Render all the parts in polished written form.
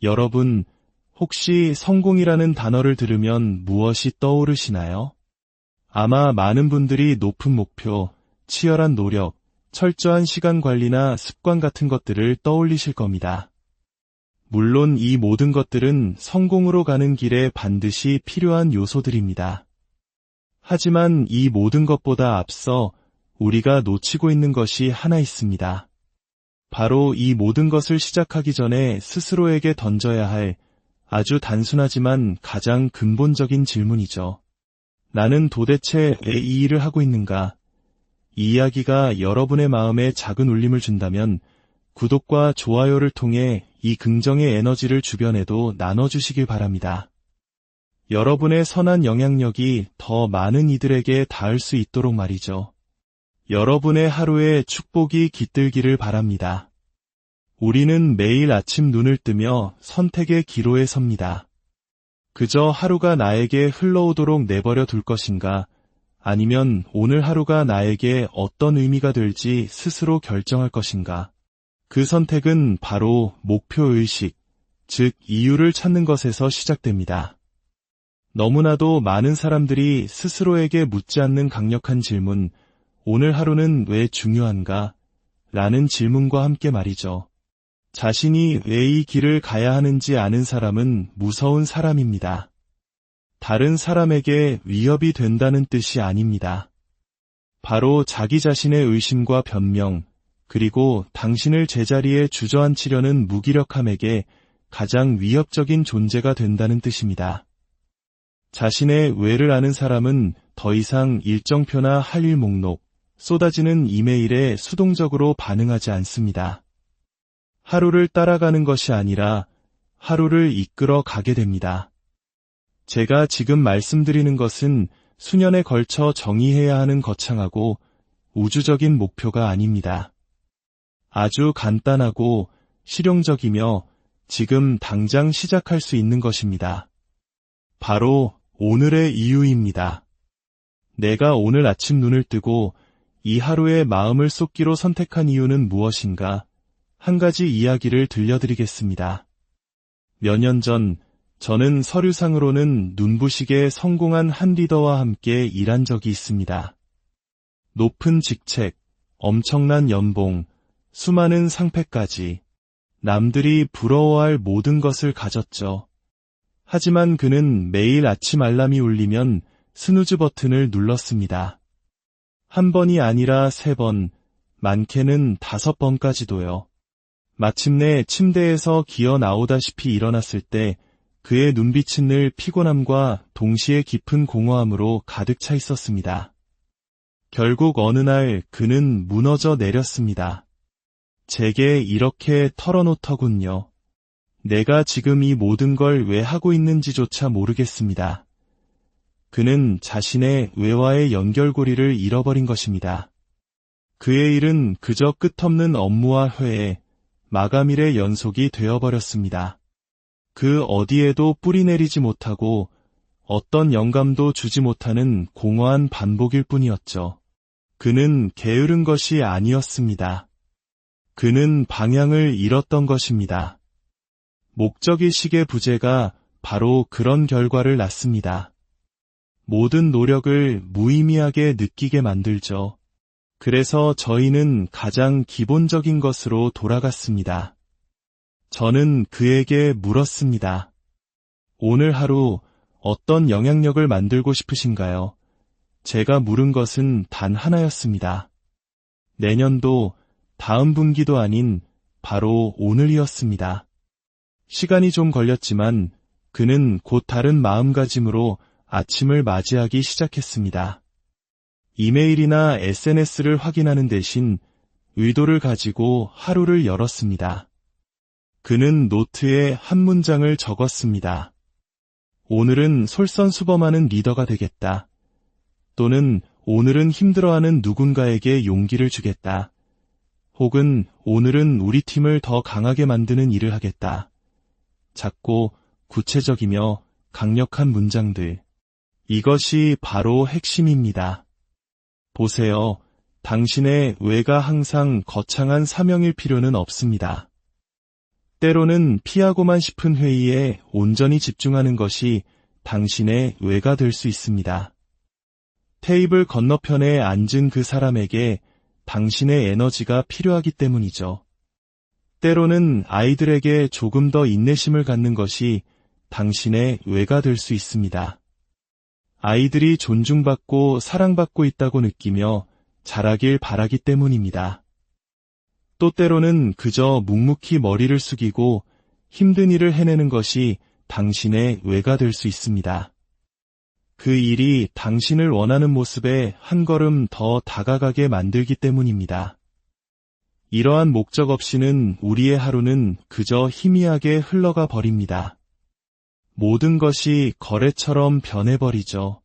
여러분, 혹시 성공이라는 단어를 들으면 무엇이 떠오르시나요? 아마 많은 분들이 높은 목표, 치열한 노력, 철저한 시간 관리나 습관 같은 것들을 떠올리실 겁니다. 물론 이 모든 것들은 성공으로 가는 길에 반드시 필요한 요소들입니다. 하지만 이 모든 것보다 앞서 우리가 놓치고 있는 것이 하나 있습니다. 바로 이 모든 것을 시작하기 전에 스스로에게 던져야 할 아주 단순하지만 가장 근본적인 질문이죠. 나는 도대체 왜 이 일을 하고 있는가? 이 이야기가 여러분의 마음에 작은 울림을 준다면 구독과 좋아요를 통해 이 긍정의 에너지를 주변에도 나눠주시길 바랍니다. 여러분의 선한 영향력이 더 많은 이들에게 닿을 수 있도록 말이죠. 여러분의 하루에 축복이 깃들기를 바랍니다. 우리는 매일 아침 눈을 뜨며 선택의 기로에 섭니다. 그저 하루가 나에게 흘러오도록 내버려 둘 것인가, 아니면 오늘 하루가 나에게 어떤 의미가 될지 스스로 결정할 것인가. 그 선택은 바로 목표의식, 즉 이유를 찾는 것에서 시작됩니다. 너무나도 많은 사람들이 스스로에게 묻지 않는 강력한 질문, 오늘 하루는 왜 중요한가? 라는 질문과 함께 말이죠. 자신이 왜 이 길을 가야 하는지 아는 사람은 무서운 사람입니다. 다른 사람에게 위협이 된다는 뜻이 아닙니다. 바로 자기 자신의 의심과 변명, 그리고 당신을 제자리에 주저앉히려는 무기력함에게 가장 위협적인 존재가 된다는 뜻입니다. 자신의 왜를 아는 사람은 더 이상 일정표나 할 일 목록, 쏟아지는 이메일에 수동적으로 반응하지 않습니다. 하루를 따라가는 것이 아니라 하루를 이끌어 가게 됩니다. 제가 지금 말씀드리는 것은 수년에 걸쳐 정의해야 하는 거창하고 우주적인 목표가 아닙니다. 아주 간단하고 실용적이며 지금 당장 시작할 수 있는 것입니다. 바로 오늘의 이유입니다. 내가 오늘 아침 눈을 뜨고 이 하루에 마음을 쏟기로 선택한 이유는 무엇인가? 한 가지 이야기를 들려드리겠습니다. 몇 년 전 저는 서류상으로는 눈부시게 성공한 한 리더와 함께 일한 적이 있습니다. 높은 직책, 엄청난 연봉, 수많은 상패까지 남들이 부러워할 모든 것을 가졌죠. 하지만 그는 매일 아침 알람이 울리면 스누즈 버튼을 눌렀습니다. 한 번이 아니라 3번, 많게는 5번까지도요. 마침내 침대에서 기어 나오다시피 일어났을 때 그의 눈빛은 늘 피곤함과 동시에 깊은 공허함으로 가득 차 있었습니다. 결국 어느 날 그는 무너져 내렸습니다. 제게 이렇게 털어놓더군요. 내가 지금 이 모든 걸 왜 하고 있는지조차 모르겠습니다. 그는 자신의 왜와의 연결고리를 잃어버린 것입니다. 그의 일은 그저 끝없는 업무와 회의, 마감일의 연속이 되어버렸습니다. 그 어디에도 뿌리내리지 못하고 어떤 영감도 주지 못하는 공허한 반복일 뿐이었죠. 그는 게으른 것이 아니었습니다. 그는 방향을 잃었던 것입니다. 목적의식의 부재가 바로 그런 결과를 낳습니다. 모든 노력을 무의미하게 느끼게 만들죠. 그래서 저희는 가장 기본적인 것으로 돌아갔습니다. 저는 그에게 물었습니다. 오늘 하루 어떤 영향력을 만들고 싶으신가요? 제가 물은 것은 단 하나였습니다. 내년도, 다음 분기도 아닌 바로 오늘이었습니다. 시간이 좀 걸렸지만 그는 곧 다른 마음가짐으로 아침을 맞이하기 시작했습니다. 이메일이나 SNS를 확인하는 대신 의도를 가지고 하루를 열었습니다. 그는 노트에 한 문장을 적었습니다. 오늘은 솔선수범하는 리더가 되겠다. 또는 오늘은 힘들어하는 누군가에게 용기를 주겠다. 혹은 오늘은 우리 팀을 더 강하게 만드는 일을 하겠다. 작고 구체적이며 강력한 문장들. 이것이 바로 핵심입니다. 보세요. 당신의 왜가 항상 거창한 사명일 필요는 없습니다. 때로는 피하고만 싶은 회의에 온전히 집중하는 것이 당신의 뇌가 될 수 있습니다. 테이블 건너편에 앉은 그 사람에게 당신의 에너지가 필요하기 때문이죠. 때로는 아이들에게 조금 더 인내심을 갖는 것이 당신의 뇌가 될 수 있습니다. 아이들이 존중받고 사랑받고 있다고 느끼며 자라길 바라기 때문입니다. 또 때로는 그저 묵묵히 머리를 숙이고 힘든 일을 해내는 것이 당신의 뇌가 될 수 있습니다. 그 일이 당신을 원하는 모습에 한 걸음 더 다가가게 만들기 때문입니다. 이러한 목적 없이는 우리의 하루는 그저 희미하게 흘러가 버립니다. 모든 것이 거래처럼 변해버리죠.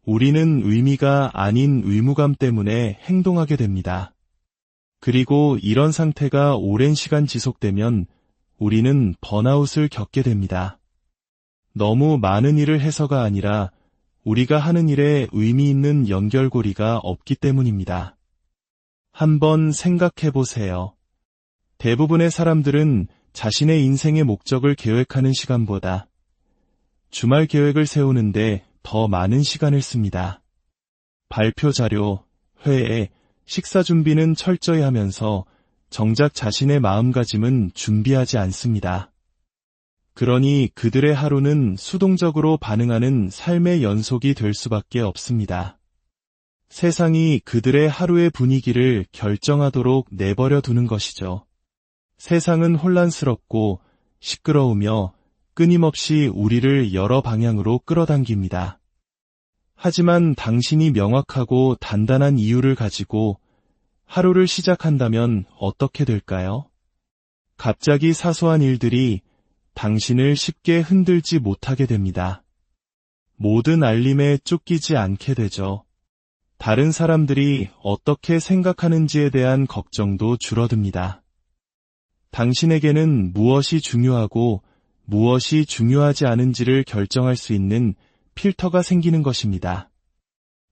우리는 의미가 아닌 의무감 때문에 행동하게 됩니다. 그리고 이런 상태가 오랜 시간 지속되면 우리는 번아웃을 겪게 됩니다. 너무 많은 일을 해서가 아니라 우리가 하는 일에 의미 있는 연결고리가 없기 때문입니다. 한번 생각해 보세요. 대부분의 사람들은 자신의 인생의 목적을 계획하는 시간보다 주말 계획을 세우는데 더 많은 시간을 씁니다. 발표 자료, 회의, 식사 준비는 철저히 하면서 정작 자신의 마음가짐은 준비하지 않습니다. 그러니 그들의 하루는 수동적으로 반응하는 삶의 연속이 될 수밖에 없습니다. 세상이 그들의 하루의 분위기를 결정하도록 내버려 두는 것이죠. 세상은 혼란스럽고 시끄러우며 끊임없이 우리를 여러 방향으로 끌어당깁니다. 하지만 당신이 명확하고 단단한 이유를 가지고 하루를 시작한다면 어떻게 될까요? 갑자기 사소한 일들이 당신을 쉽게 흔들지 못하게 됩니다. 모든 알림에 쫓기지 않게 되죠. 다른 사람들이 어떻게 생각하는지에 대한 걱정도 줄어듭니다. 당신에게는 무엇이 중요하고 무엇이 중요하지 않은지를 결정할 수 있는 필터가 생기는 것입니다.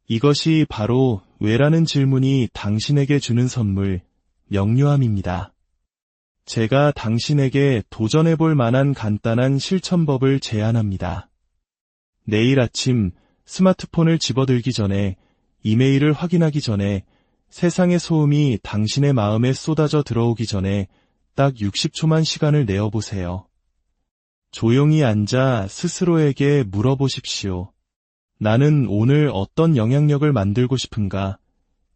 이것이 바로 왜라는 질문이 당신에게 주는 선물, 명료함입니다. 제가 당신에게 도전해볼 만한 간단한 실천법을 제안합니다. 내일 아침 스마트폰을 집어들기 전에, 이메일을 확인하기 전에, 세상의 소음이 당신의 마음에 쏟아져 들어오기 전에 딱 60초만 시간을 내어보세요. 조용히 앉아 스스로에게 물어보십시오. 나는 오늘 어떤 영향력을 만들고 싶은가?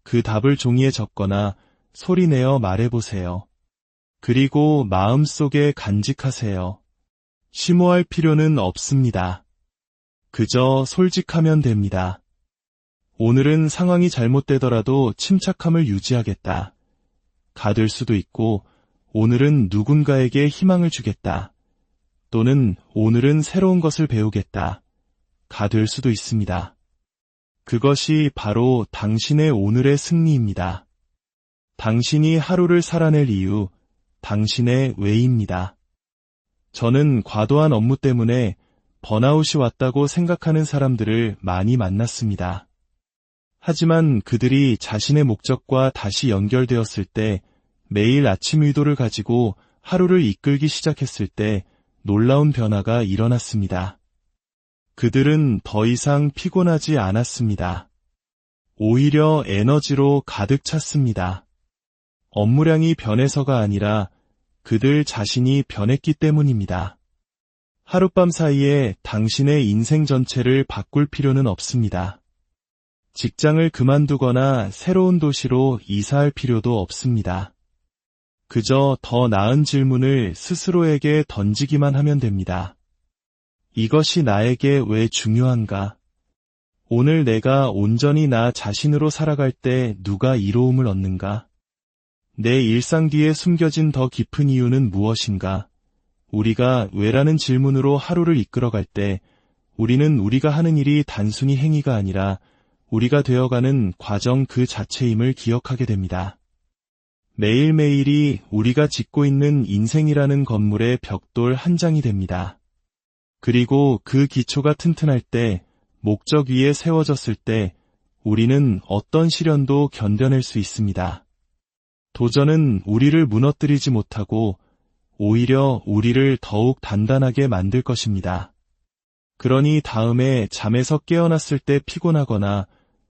그 답을 종이에 적거나 소리내어 말해보세요. 그리고 마음속에 간직하세요. 심오할 필요는 없습니다. 그저 솔직하면 됩니다. 오늘은 상황이 잘못되더라도 침착함을 유지하겠다. 가 될 수도 있고, 오늘은 누군가에게 희망을 주겠다. 또는 오늘은 새로운 것을 배우겠다. 가 될 수도 있습니다. 그것이 바로 당신의 오늘의 승리입니다. 당신이 하루를 살아낼 이유, 당신의 왜입니다. 저는 과도한 업무 때문에 번아웃이 왔다고 생각하는 사람들을 많이 만났습니다. 하지만 그들이 자신의 목적과 다시 연결되었을 때, 매일 아침 의도를 가지고 하루를 이끌기 시작했을 때 놀라운 변화가 일어났습니다. 그들은 더 이상 피곤하지 않았습니다. 오히려 에너지로 가득 찼습니다. 업무량이 변해서가 아니라 그들 자신이 변했기 때문입니다. 하룻밤 사이에 당신의 인생 전체를 바꿀 필요는 없습니다. 직장을 그만두거나 새로운 도시로 이사할 필요도 없습니다. 그저 더 나은 질문을 스스로에게 던지기만 하면 됩니다. 이것이 나에게 왜 중요한가? 오늘 내가 온전히 나 자신으로 살아갈 때 누가 이로움을 얻는가? 내 일상 뒤에 숨겨진 더 깊은 이유는 무엇인가? 우리가 왜라는 질문으로 하루를 이끌어갈 때 우리는 우리가 하는 일이 단순히 행위가 아니라 우리가 되어가는 과정 그 자체임을 기억하게 됩니다. 매일매일이 우리가 짓고 있는 인생이라는 건물의 벽돌 한 장이 됩니다. 그리고 그 기초가 튼튼할 때, 목적 위에 세워졌을 때 우리는 어떤 시련도 견뎌낼 수 있습니다. 도전은 우리를 무너뜨리지 못하고 오히려 우리를 더욱 단단하게 만들 것입니다. 그러니 다음에 잠에서 깨어났을 때 피곤하거나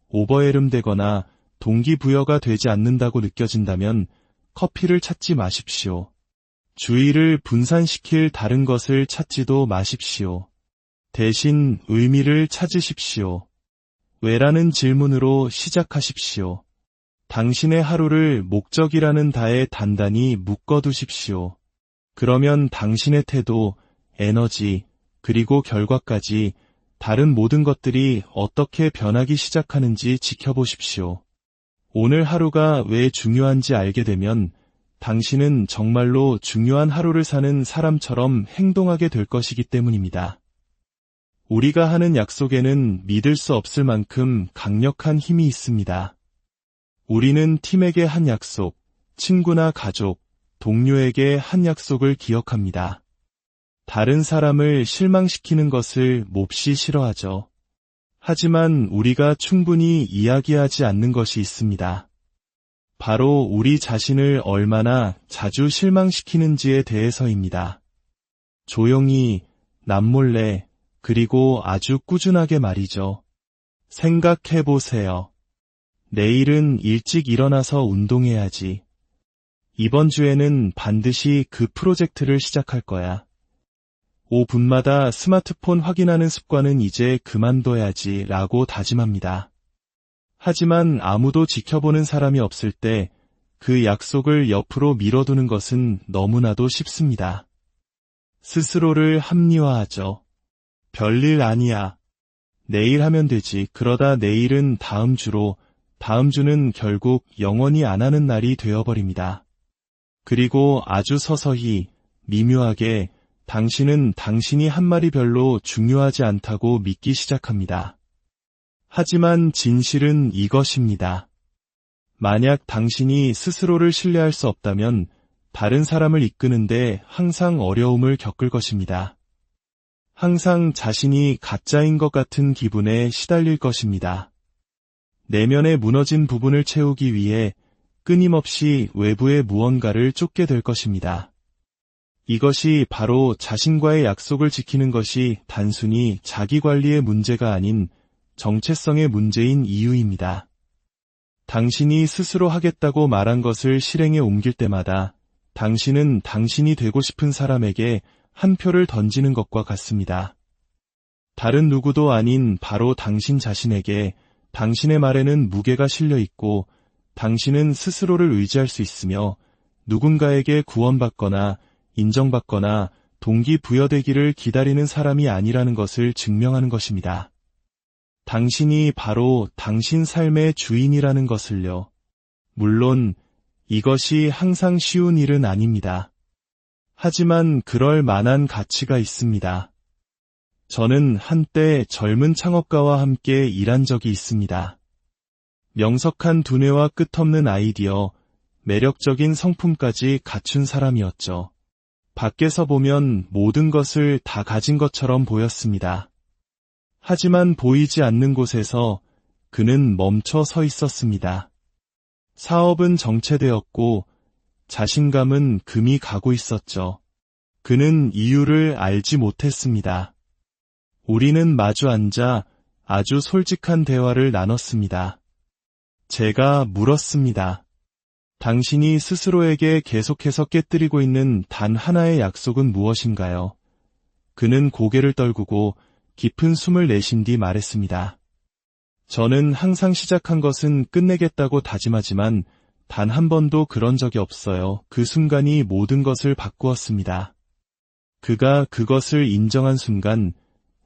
오버웰음되거나 동기부여가 되지 않는다고 느껴진다면 커피를 찾지 마십시오. 주의를 분산시킬 다른 것을 찾지도 마십시오. 대신 의미를 찾으십시오. 왜라는 질문으로 시작하십시오. 당신의 하루를 목적이라는 다에 단단히 묶어두십시오. 그러면 당신의 태도, 에너지, 그리고 결과까지 다른 모든 것들이 어떻게 변하기 시작하는지 지켜보십시오. 오늘 하루가 왜 중요한지 알게 되면 당신은 정말로 중요한 하루를 사는 사람처럼 행동하게 될 것이기 때문입니다. 우리가 하는 약속에는 믿을 수 없을 만큼 강력한 힘이 있습니다. 우리는 팀에게 한 약속, 친구나 가족, 동료에게 한 약속을 기억합니다. 다른 사람을 실망시키는 것을 몹시 싫어하죠. 하지만 우리가 충분히 이야기하지 않는 것이 있습니다. 바로 우리 자신을 얼마나 자주 실망시키는지에 대해서입니다. 조용히, 남몰래, 그리고 아주 꾸준하게 말이죠. 생각해보세요. 내일은 일찍 일어나서 운동해야지. 이번 주에는 반드시 그 프로젝트를 시작할 거야. 5분마다 스마트폰 확인하는 습관은 이제 그만둬야지 라고 다짐합니다. 하지만 아무도 지켜보는 사람이 없을 때 그 약속을 옆으로 밀어두는 것은 너무나도 쉽습니다. 스스로를 합리화하죠. 별일 아니야. 내일 하면 되지. 그러다 내일은 다음 주로, 다음 주는 결국 영원히 안 하는 날이 되어버립니다. 그리고 아주 서서히, 미묘하게 당신은 당신이 한 말이 별로 중요하지 않다고 믿기 시작합니다. 하지만 진실은 이것입니다. 만약 당신이 스스로를 신뢰할 수 없다면 다른 사람을 이끄는데 항상 어려움을 겪을 것입니다. 항상 자신이 가짜인 것 같은 기분에 시달릴 것입니다. 내면의 무너진 부분을 채우기 위해 끊임없이 외부의 무언가를 쫓게 될 것입니다. 이것이 바로 자신과의 약속을 지키는 것이 단순히 자기관리의 문제가 아닌 정체성의 문제인 이유입니다. 당신이 스스로 하겠다고 말한 것을 실행에 옮길 때마다 당신은 당신이 되고 싶은 사람에게 한 표를 던지는 것과 같습니다. 다른 누구도 아닌 바로 당신 자신에게 당신의 말에는 무게가 실려 있고 당신은 스스로를 의지할 수 있으며 누군가에게 구원받거나 인정받거나 동기부여되기를 기다리는 사람이 아니라는 것을 증명하는 것입니다. 당신이 바로 당신 삶의 주인이라는 것을요. 물론 이것이 항상 쉬운 일은 아닙니다. 하지만 그럴 만한 가치가 있습니다. 저는 한때 젊은 창업가와 함께 일한 적이 있습니다. 명석한 두뇌와 끝없는 아이디어, 매력적인 성품까지 갖춘 사람이었죠. 밖에서 보면 모든 것을 다 가진 것처럼 보였습니다. 하지만 보이지 않는 곳에서 그는 멈춰 서 있었습니다. 사업은 정체되었고 자신감은 금이 가고 있었죠. 그는 이유를 알지 못했습니다. 우리는 마주 앉아 아주 솔직한 대화를 나눴습니다. 제가 물었습니다. 당신이 스스로에게 계속해서 깨뜨리고 있는 단 하나의 약속은 무엇인가요? 그는 고개를 떨구고 깊은 숨을 내쉰 뒤 말했습니다. 저는 항상 시작한 것은 끝내겠다고 다짐하지만 단 한 번도 그런 적이 없어요. 그 순간이 모든 것을 바꾸었습니다. 그가 그것을 인정한 순간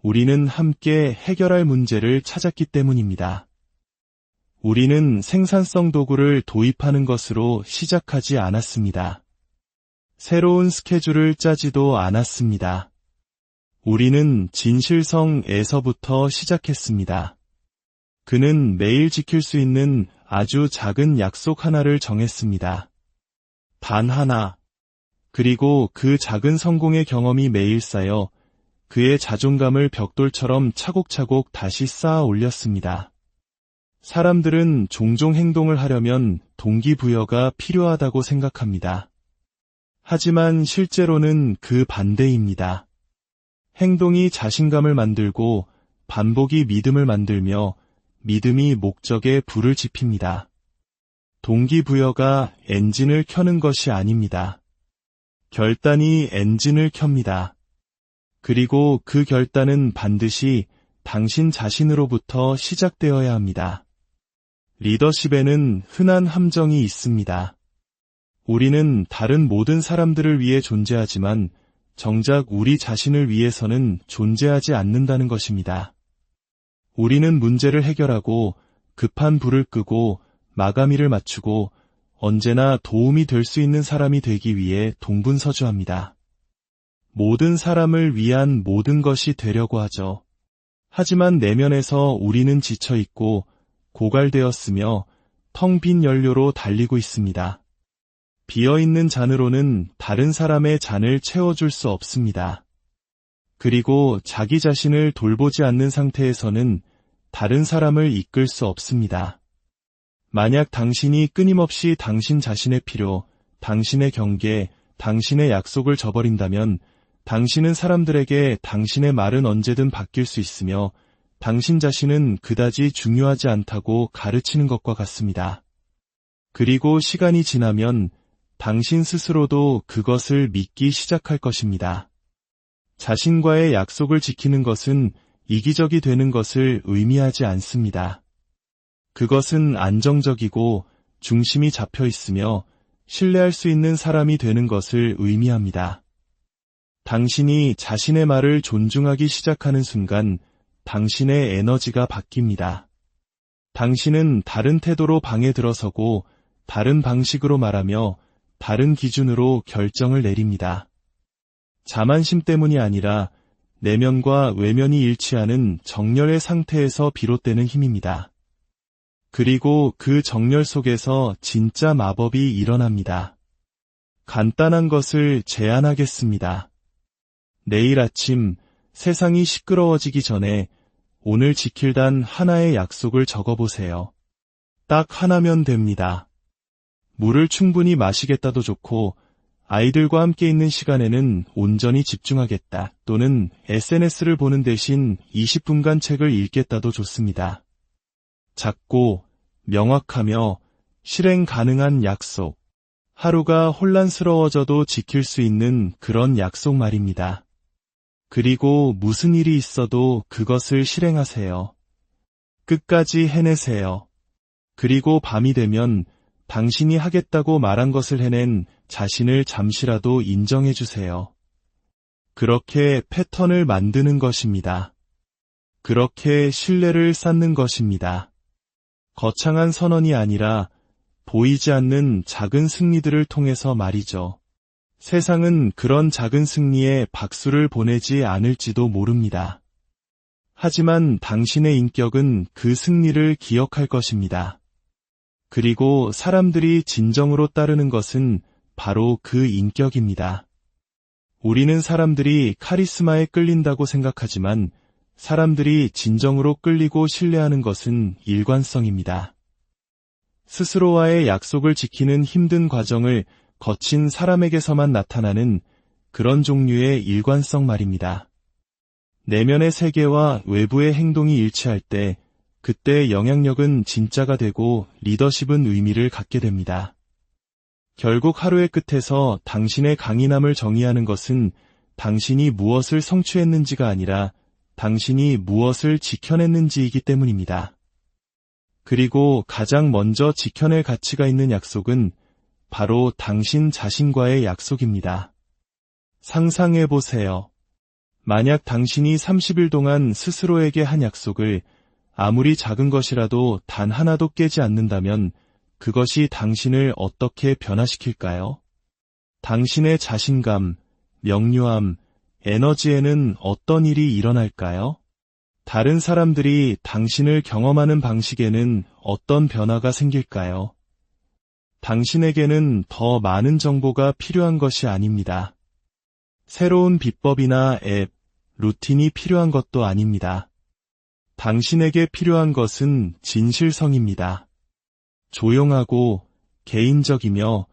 우리는 함께 해결할 문제를 찾았기 때문입니다. 우리는 생산성 도구를 도입하는 것으로 시작하지 않았습니다. 새로운 스케줄을 짜지도 않았습니다. 우리는 진실성에서부터 시작했습니다. 그는 매일 지킬 수 있는 아주 작은 약속 하나를 정했습니다. 단 하나. 그리고 그 작은 성공의 경험이 매일 쌓여 그의 자존감을 벽돌처럼 차곡차곡 다시 쌓아 올렸습니다. 사람들은 종종 행동을 하려면 동기부여가 필요하다고 생각합니다. 하지만 실제로는 그 반대입니다. 행동이 자신감을 만들고 반복이 믿음을 만들며 믿음이 목적에 불을 지핍니다. 동기부여가 엔진을 켜는 것이 아닙니다. 결단이 엔진을 켭니다. 그리고 그 결단은 반드시 당신 자신으로부터 시작되어야 합니다. 리더십에는 흔한 함정이 있습니다. 우리는 다른 모든 사람들을 위해 존재하지만 정작 우리 자신을 위해서는 존재하지 않는다는 것입니다. 우리는 문제를 해결하고 급한 불을 끄고 마감일을 맞추고 언제나 도움이 될 수 있는 사람이 되기 위해 동분서주합니다. 모든 사람을 위한 모든 것이 되려고 하죠. 하지만 내면에서 우리는 지쳐있고 고갈되었으며 텅 빈 연료로 달리고 있습니다. 비어있는 잔으로는 다른 사람의 잔을 채워줄 수 없습니다. 그리고 자기 자신을 돌보지 않는 상태에서는 다른 사람을 이끌 수 없습니다. 만약 당신이 끊임없이 당신 자신의 필요, 당신의 경계, 당신의 약속을 저버린다면 당신은 사람들에게 당신의 말은 언제든 바뀔 수 있으며 당신 자신은 그다지 중요하지 않다고 가르치는 것과 같습니다. 그리고 시간이 지나면 당신 스스로도 그것을 믿기 시작할 것입니다. 자신과의 약속을 지키는 것은 이기적이 되는 것을 의미하지 않습니다. 그것은 안정적이고 중심이 잡혀 있으며 신뢰할 수 있는 사람이 되는 것을 의미합니다. 당신이 자신의 말을 존중하기 시작하는 순간 당신의 에너지가 바뀝니다. 당신은 다른 태도로 방에 들어서고 다른 방식으로 말하며 다른 기준으로 결정을 내립니다. 자만심 때문이 아니라 내면과 외면이 일치하는 정열의 상태에서 비롯되는 힘입니다. 그리고 그 정열 속에서 진짜 마법이 일어납니다. 간단한 것을 제안하겠습니다. 내일 아침 세상이 시끄러워지기 전에 오늘 지킬 단 하나의 약속을 적어보세요. 딱 하나면 됩니다. 물을 충분히 마시겠다도 좋고 아이들과 함께 있는 시간에는 온전히 집중하겠다 또는 SNS를 보는 대신 20분간 책을 읽겠다도 좋습니다. 작고 명확하며 실행 가능한 약속. 하루가 혼란스러워져도 지킬 수 있는 그런 약속 말입니다. 그리고 무슨 일이 있어도 그것을 실행하세요. 끝까지 해내세요. 그리고 밤이 되면 당신이 하겠다고 말한 것을 해낸 자신을 잠시라도 인정해 주세요. 그렇게 패턴을 만드는 것입니다. 그렇게 신뢰를 쌓는 것입니다. 거창한 선언이 아니라 보이지 않는 작은 승리들을 통해서 말이죠. 세상은 그런 작은 승리에 박수를 보내지 않을지도 모릅니다. 하지만 당신의 인격은 그 승리를 기억할 것입니다. 그리고 사람들이 진정으로 따르는 것은 바로 그 인격입니다. 우리는 사람들이 카리스마에 끌린다고 생각하지만 사람들이 진정으로 끌리고 신뢰하는 것은 일관성입니다. 스스로와의 약속을 지키는 힘든 과정을 거친 사람에게서만 나타나는 그런 종류의 일관성 말입니다. 내면의 세계와 외부의 행동이 일치할 때 그때 영향력은 진짜가 되고 리더십은 의미를 갖게 됩니다. 결국 하루의 끝에서 당신의 강인함을 정의하는 것은 당신이 무엇을 성취했는지가 아니라 당신이 무엇을 지켜냈는지이기 때문입니다. 그리고 가장 먼저 지켜낼 가치가 있는 약속은 바로 당신 자신과의 약속입니다. 상상해보세요. 만약 당신이 30일 동안 스스로에게 한 약속을 아무리 작은 것이라도 단 하나도 깨지 않는다면 그것이 당신을 어떻게 변화시킬까요? 당신의 자신감, 명료함, 에너지에는 어떤 일이 일어날까요? 다른 사람들이 당신을 경험하는 방식에는 어떤 변화가 생길까요? 당신에게는 더 많은 정보가 필요한 것이 아닙니다. 새로운 비법이나 앱, 루틴이 필요한 것도 아닙니다. 당신에게 필요한 것은 진실성입니다. 조용하고 개인적이며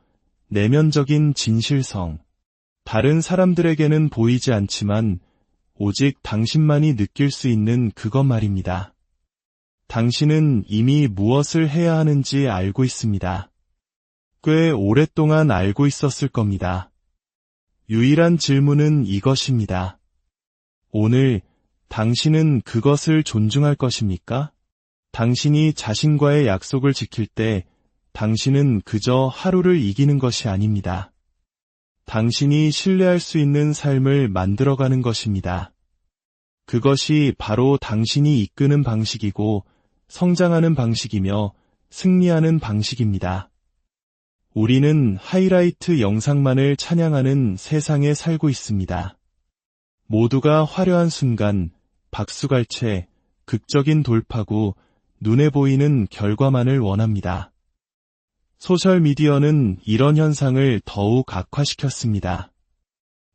내면적인 진실성. 다른 사람들에게는 보이지 않지만 오직 당신만이 느낄 수 있는 그것 말입니다. 당신은 이미 무엇을 해야 하는지 알고 있습니다. 꽤 오랫동안 알고 있었을 겁니다. 유일한 질문은 이것입니다. 오늘 당신은 그것을 존중할 것입니까? 당신이 자신과의 약속을 지킬 때 당신은 그저 하루를 이기는 것이 아닙니다. 당신이 신뢰할 수 있는 삶을 만들어가는 것입니다. 그것이 바로 당신이 이끄는 방식이고 성장하는 방식이며 승리하는 방식입니다. 우리는 하이라이트 영상만을 찬양하는 세상에 살고 있습니다. 모두가 화려한 순간, 박수갈채, 극적인 돌파구, 눈에 보이는 결과만을 원합니다. 소셜미디어는 이런 현상을 더욱 악화시켰습니다.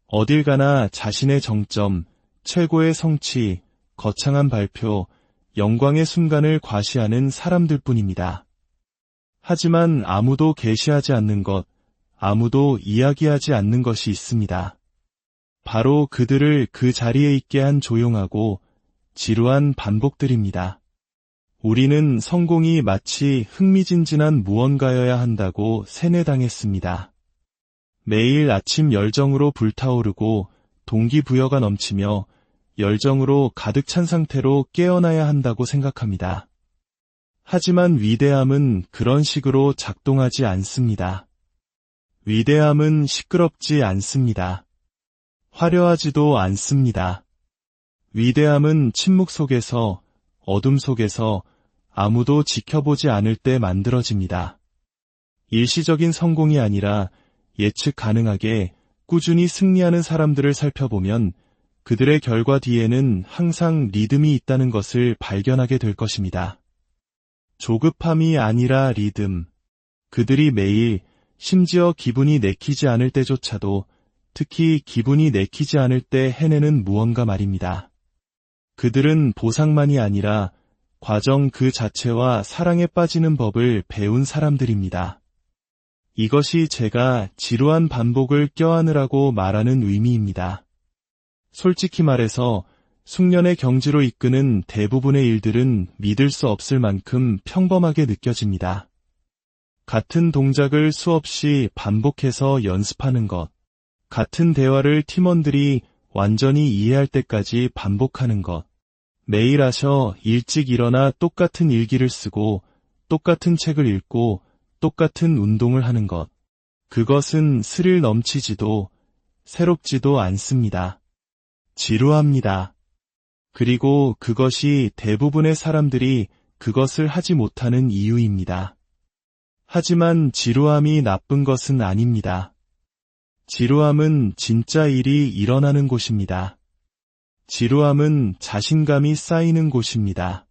어딜 가나 자신의 정점, 최고의 성취, 거창한 발표, 영광의 순간을 과시하는 사람들뿐입니다. 하지만 아무도 게시하지 않는 것, 아무도 이야기하지 않는 것이 있습니다. 바로 그들을 그 자리에 있게 한 조용하고 지루한 반복들입니다. 우리는 성공이 마치 흥미진진한 무언가여야 한다고 세뇌당했습니다. 매일 아침 열정으로 불타오르고 동기부여가 넘치며 열정으로 가득 찬 상태로 깨어나야 한다고 생각합니다. 하지만 위대함은 그런 식으로 작동하지 않습니다. 위대함은 시끄럽지 않습니다. 화려하지도 않습니다. 위대함은 침묵 속에서, 어둠 속에서 아무도 지켜보지 않을 때 만들어집니다. 일시적인 성공이 아니라 예측 가능하게 꾸준히 승리하는 사람들을 살펴보면 그들의 결과 뒤에는 항상 리듬이 있다는 것을 발견하게 될 것입니다. 조급함이 아니라 리듬. 그들이 매일, 심지어 기분이 내키지 않을 때조차도, 특히 기분이 내키지 않을 때 해내는 무언가 말입니다. 그들은 보상만이 아니라 과정 그 자체와 사랑에 빠지는 법을 배운 사람들입니다. 이것이 제가 지루한 반복을 껴안으라고 말하는 의미입니다. 솔직히 말해서 숙련의 경지로 이끄는 대부분의 일들은 믿을 수 없을 만큼 평범하게 느껴집니다. 같은 동작을 수없이 반복해서 연습하는 것, 같은 대화를 팀원들이 완전히 이해할 때까지 반복하는 것, 매일 하셔 일찍 일어나 똑같은 일기를 쓰고 똑같은 책을 읽고 똑같은 운동을 하는 것, 그것은 스릴 넘치지도 새롭지도 않습니다. 지루합니다. 그리고 그것이 대부분의 사람들이 그것을 하지 못하는 이유입니다. 하지만 지루함이 나쁜 것은 아닙니다. 지루함은 진짜 일이 일어나는 곳입니다. 지루함은 자신감이 쌓이는 곳입니다.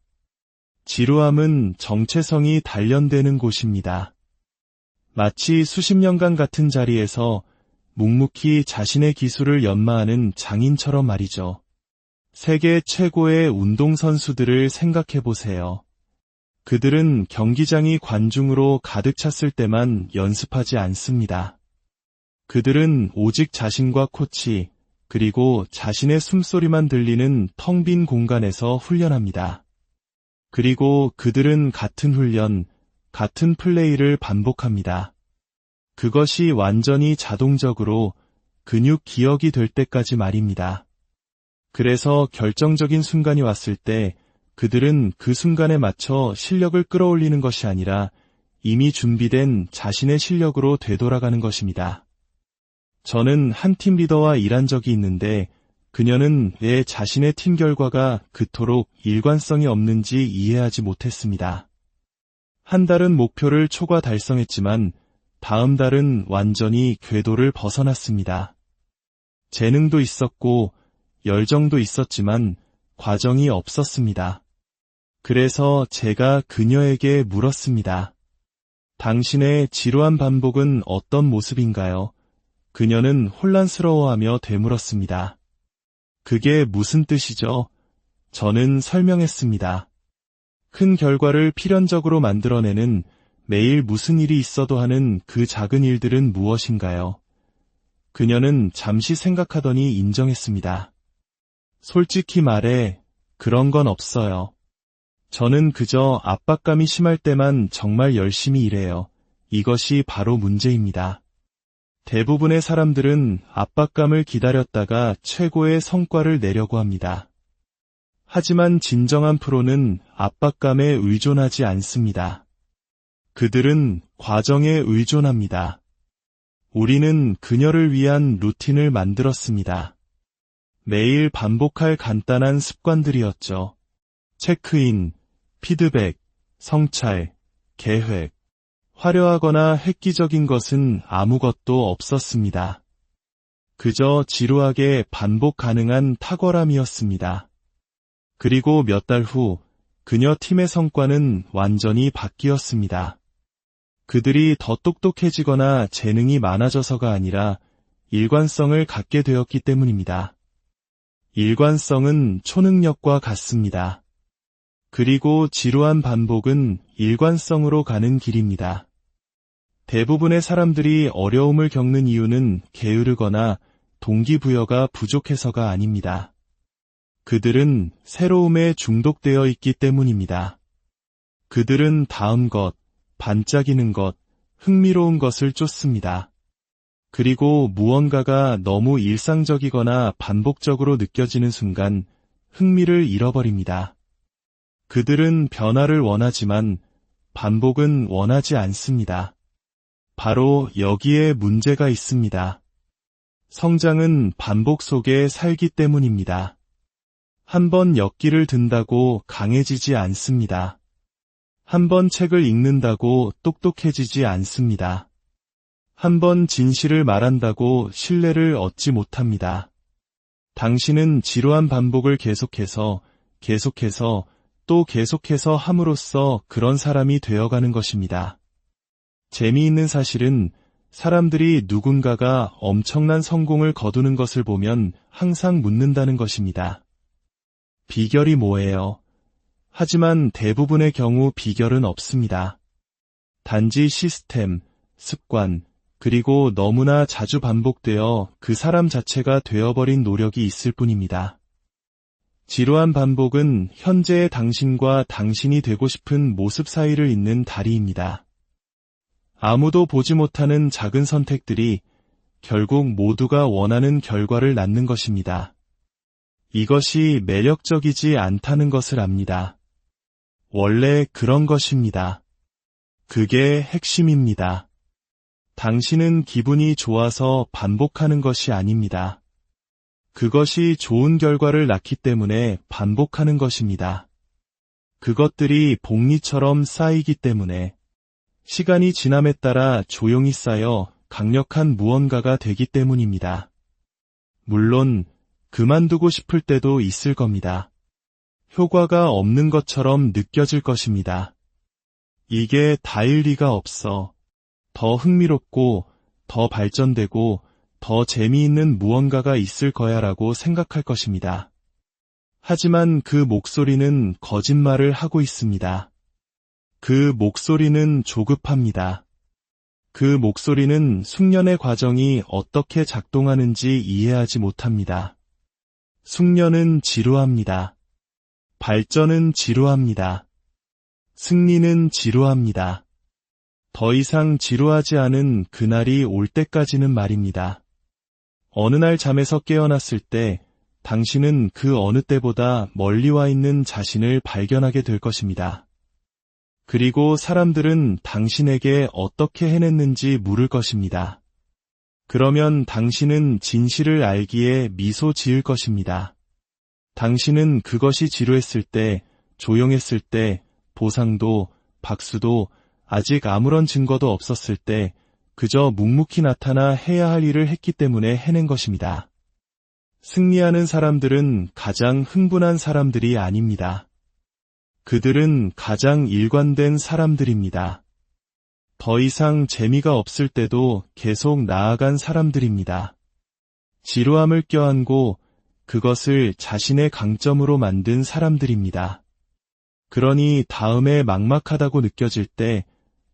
지루함은 정체성이 단련되는 곳입니다. 마치 수십 년간 같은 자리에서 묵묵히 자신의 기술을 연마하는 장인처럼 말이죠. 세계 최고의 운동선수들을 생각해 보세요. 그들은 경기장이 관중으로 가득 찼을 때만 연습하지 않습니다. 그들은 오직 자신과 코치, 그리고 자신의 숨소리만 들리는 텅 빈 공간에서 훈련합니다. 그리고 그들은 같은 훈련, 같은 플레이를 반복합니다. 그것이 완전히 자동적으로 근육 기억이 될 때까지 말입니다. 그래서 결정적인 순간이 왔을 때 그들은 그 순간에 맞춰 실력을 끌어올리는 것이 아니라 이미 준비된 자신의 실력으로 되돌아가는 것입니다. 저는 한 팀 리더와 일한 적이 있는데 그녀는 왜 자신의 팀 결과가 그토록 일관성이 없는지 이해하지 못했습니다. 한 달은 목표를 초과 달성했지만 다음 달은 완전히 궤도를 벗어났습니다. 재능도 있었고 열정도 있었지만 과정이 없었습니다. 그래서 제가 그녀에게 물었습니다. 당신의 지루한 반복은 어떤 모습인가요? 그녀는 혼란스러워하며 되물었습니다. 그게 무슨 뜻이죠? 저는 설명했습니다. 큰 결과를 필연적으로 만들어내는 매일 무슨 일이 있어도 하는 그 작은 일들은 무엇인가요? 그녀는 잠시 생각하더니 인정했습니다. 솔직히 말해, 그런 건 없어요. 저는 그저 압박감이 심할 때만 정말 열심히 일해요. 이것이 바로 문제입니다. 대부분의 사람들은 압박감을 기다렸다가 최고의 성과를 내려고 합니다. 하지만 진정한 프로는 압박감에 의존하지 않습니다. 그들은 과정에 의존합니다. 우리는 그녀를 위한 루틴을 만들었습니다. 매일 반복할 간단한 습관들이었죠. 체크인, 피드백, 성찰, 계획. 화려하거나 획기적인 것은 아무것도 없었습니다. 그저 지루하게 반복 가능한 탁월함이었습니다. 그리고 몇 달 후, 그녀 팀의 성과는 완전히 바뀌었습니다. 그들이 더 똑똑해지거나 재능이 많아져서가 아니라 일관성을 갖게 되었기 때문입니다. 일관성은 초능력과 같습니다. 그리고 지루한 반복은 일관성으로 가는 길입니다. 대부분의 사람들이 어려움을 겪는 이유는 게으르거나 동기부여가 부족해서가 아닙니다. 그들은 새로움에 중독되어 있기 때문입니다. 그들은 다음 것, 반짝이는 것, 흥미로운 것을 쫓습니다. 그리고 무언가가 너무 일상적이거나 반복적으로 느껴지는 순간 흥미를 잃어버립니다. 그들은 변화를 원하지만 반복은 원하지 않습니다. 바로 여기에 문제가 있습니다. 성장은 반복 속에 살기 때문입니다. 한번 엿기를 든다고 강해지지 않습니다. 한번 책을 읽는다고 똑똑해지지 않습니다. 한번 진실을 말한다고 신뢰를 얻지 못합니다. 당신은 지루한 반복을 계속해서 또 계속해서 함으로써 그런 사람이 되어가는 것입니다. 재미있는 사실은 사람들이 누군가가 엄청난 성공을 거두는 것을 보면 항상 묻는다는 것입니다. 비결이 뭐예요? 하지만 대부분의 경우 비결은 없습니다. 단지 시스템, 습관, 그리고 너무나 자주 반복되어 그 사람 자체가 되어버린 노력이 있을 뿐입니다. 지루한 반복은 현재의 당신과 당신이 되고 싶은 모습 사이를 잇는 다리입니다. 아무도 보지 못하는 작은 선택들이 결국 모두가 원하는 결과를 낳는 것입니다. 이것이 매력적이지 않다는 것을 압니다. 원래 그런 것입니다. 그게 핵심입니다. 당신은 기분이 좋아서 반복하는 것이 아닙니다. 그것이 좋은 결과를 낳기 때문에 반복하는 것입니다. 그것들이 복리처럼 쌓이기 때문에 시간이 지남에 따라 조용히 쌓여 강력한 무언가가 되기 때문입니다. 물론 그만두고 싶을 때도 있을 겁니다. 효과가 없는 것처럼 느껴질 것입니다. 이게 다일 리가 없어. 더 흥미롭고 더 발전되고 더 재미있는 무언가가 있을 거야라고 생각할 것입니다. 하지만 그 목소리는 거짓말을 하고 있습니다. 그 목소리는 조급합니다. 그 목소리는 숙련의 과정이 어떻게 작동하는지 이해하지 못합니다. 숙련은 지루합니다. 발전은 지루합니다. 승리는 지루합니다. 더 이상 지루하지 않은 그날이 올 때까지는 말입니다. 어느 날 잠에서 깨어났을 때 당신은 그 어느 때보다 멀리 와 있는 자신을 발견하게 될 것입니다. 그리고 사람들은 당신에게 어떻게 해냈는지 물을 것입니다. 그러면 당신은 진실을 알기에 미소 지을 것입니다. 당신은 그것이 지루했을 때, 조용했을 때, 보상도, 박수도 아직 아무런 증거도 없었을 때 그저 묵묵히 나타나 해야 할 일을 했기 때문에 해낸 것입니다. 승리하는 사람들은 가장 흥분한 사람들이 아닙니다. 그들은 가장 일관된 사람들입니다. 더 이상 재미가 없을 때도 계속 나아간 사람들입니다. 지루함을 껴안고 그것을 자신의 강점으로 만든 사람들입니다. 그러니 다음에 막막하다고 느껴질 때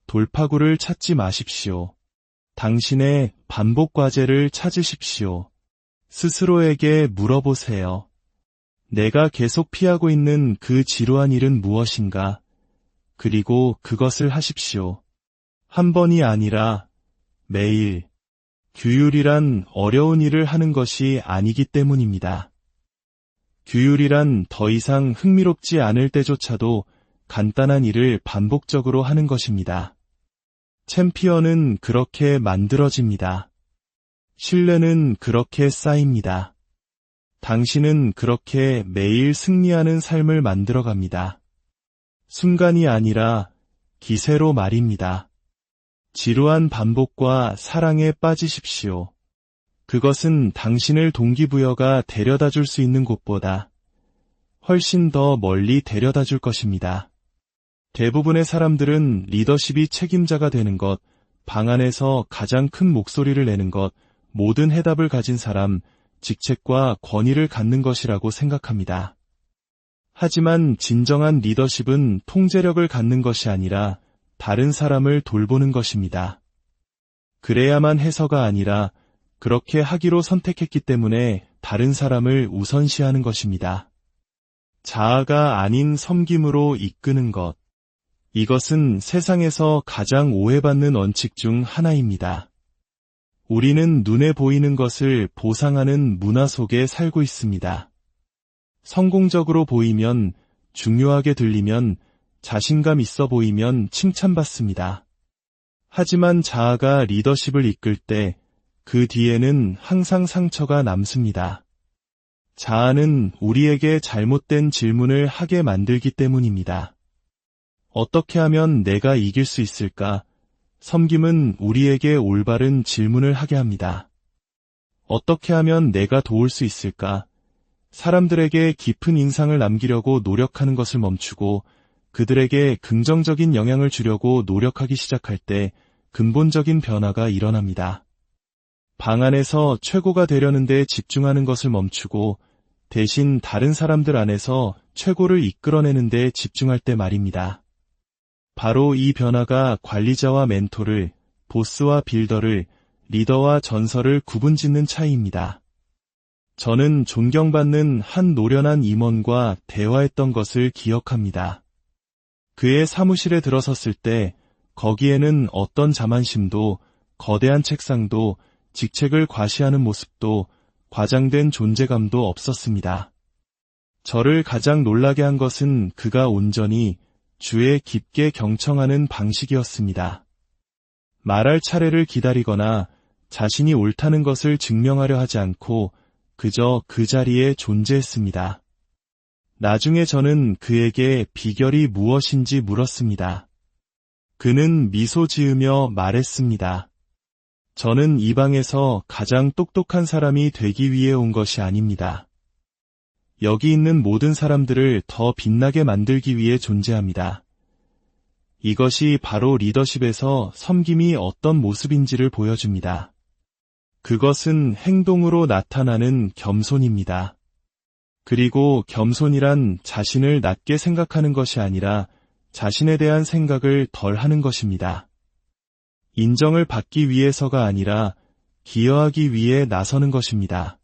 돌파구를 찾지 마십시오. 당신의 반복 과제를 찾으십시오. 스스로에게 물어보세요. 내가 계속 피하고 있는 그 지루한 일은 무엇인가? 그리고 그것을 하십시오. 한 번이 아니라 매일. 규율이란 어려운 일을 하는 것이 아니기 때문입니다. 규율이란 더 이상 흥미롭지 않을 때조차도 간단한 일을 반복적으로 하는 것입니다. 챔피언은 그렇게 만들어집니다. 신뢰는 그렇게 쌓입니다. 당신은 그렇게 매일 승리하는 삶을 만들어갑니다. 순간이 아니라 기세로 말입니다. 지루한 반복과 사랑에 빠지십시오. 그것은 당신을 동기부여가 데려다 줄 수 있는 곳보다 훨씬 더 멀리 데려다 줄 것입니다. 대부분의 사람들은 리더십이 책임자가 되는 것, 방 안에서 가장 큰 목소리를 내는 것, 모든 해답을 가진 사람, 직책과 권위를 갖는 것이라고 생각합니다. 하지만 진정한 리더십은 통제력을 갖는 것이 아니라 다른 사람을 돌보는 것입니다. 그래야만 해서가 아니라 그렇게 하기로 선택했기 때문에 다른 사람을 우선시하는 것입니다. 자아가 아닌 섬김으로 이끄는 것. 이것은 세상에서 가장 오해받는 원칙 중 하나입니다. 우리는 눈에 보이는 것을 보상하는 문화 속에 살고 있습니다. 성공적으로 보이면, 중요하게 들리면, 자신감 있어 보이면 칭찬받습니다. 하지만 자아가 리더십을 이끌 때 그 뒤에는 항상 상처가 남습니다. 자아는 우리에게 잘못된 질문을 하게 만들기 때문입니다. 어떻게 하면 내가 이길 수 있을까? 섬김은 우리에게 올바른 질문을 하게 합니다. 어떻게 하면 내가 도울 수 있을까? 사람들에게 깊은 인상을 남기려고 노력하는 것을 멈추고 그들에게 긍정적인 영향을 주려고 노력하기 시작할 때 근본적인 변화가 일어납니다. 방 안에서 최고가 되려는 데 집중하는 것을 멈추고 대신 다른 사람들 안에서 최고를 이끌어내는 데 집중할 때 말입니다. 바로 이 변화가 관리자와 멘토를, 보스와 빌더를, 리더와 전설을 구분짓는 차이입니다. 저는 존경받는 한 노련한 임원과 대화했던 것을 기억합니다. 그의 사무실에 들어섰을 때 거기에는 어떤 자만심도, 거대한 책상도, 직책을 과시하는 모습도, 과장된 존재감도 없었습니다. 저를 가장 놀라게 한 것은 그가 온전히 주에 깊게 경청하는 방식이었습니다. 말할 차례를 기다리거나 자신이 옳다는 것을 증명하려 하지 않고 그저 그 자리에 존재했습니다. 나중에 저는 그에게 비결이 무엇인지 물었습니다. 그는 미소 지으며 말했습니다. 저는 이 방에서 가장 똑똑한 사람이 되기 위해 온 것이 아닙니다. 여기 있는 모든 사람들을 더 빛나게 만들기 위해 존재합니다. 이것이 바로 리더십에서 섬김이 어떤 모습인지를 보여줍니다. 그것은 행동으로 나타나는 겸손입니다. 그리고 겸손이란 자신을 낮게 생각하는 것이 아니라 자신에 대한 생각을 덜 하는 것입니다. 인정을 받기 위해서가 아니라 기여하기 위해 나서는 것입니다.